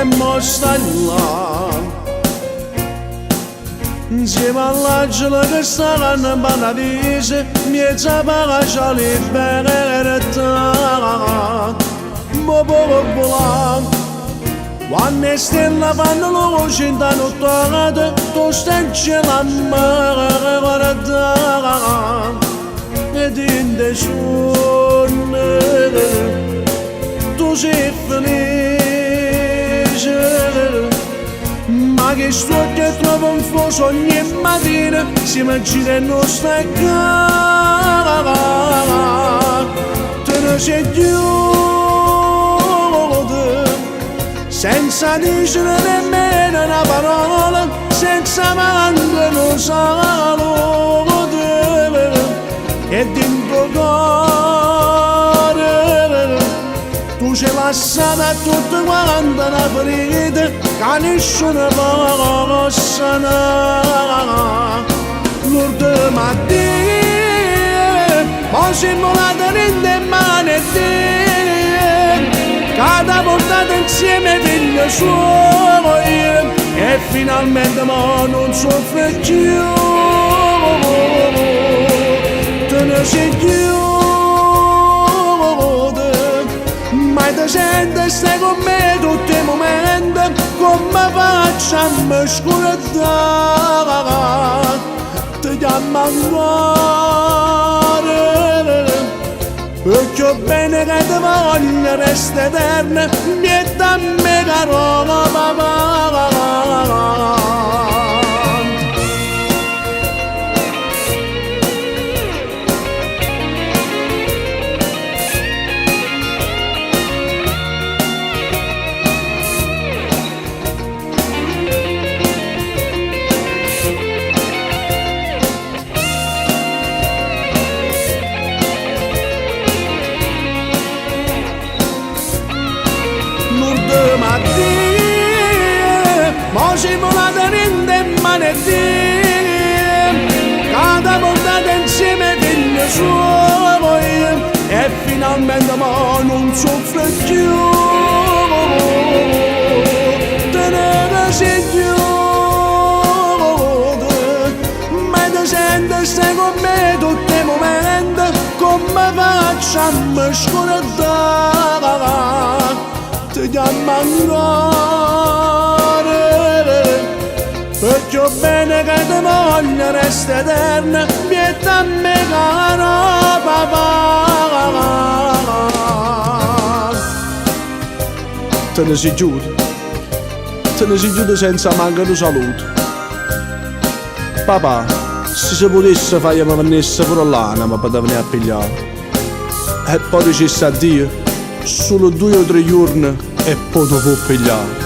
e mo stai là. Insieme all'angelo che sta in paradiso, miezza pace libertà. Mo volà. Quando le stelle fanno luce in da nottata, tu stai in cielo a me guardare. Ed in te sonne, tu sei felice. Ma che sto che trovo un fuoco ogni mattina, si immagina e non sta cara. Te ne sei chiuso, senza dire nemmeno una parola, senza manco lo saluto, e dentro cuore tu ci lasciata tutta quanta la ferita che nessuno può sanare. L'ultima mattina poi siamo la tenente in mano e cada portata insieme figlio suo, e finalmente mo non soffre più. Te ne sei chiuso, mai te senti, stai con me tutti i momenti, come facciamo scordare, ti chiamo ancora. Perché ho bene che ti voglio resta eterna, niente a me caro papà. Mo siamo la tenente in mano e cada portata insieme figlio suo, e finalmente mo non soffre più. Te ne sei chiuso, mai te senti, stai con me tutti i momenti, come facciamo scordare, ti chiamo ancora. Perché ho bene che ti voglio resta eterna, niente a me caro papà. Te ne sei giuto senza manco di saluto. Papà, se si potesse fare mi venisse pure l'anima per venire a pigliare. E poi dicesse addio, solo 2 o 3 giorni e poi ti può pigliare.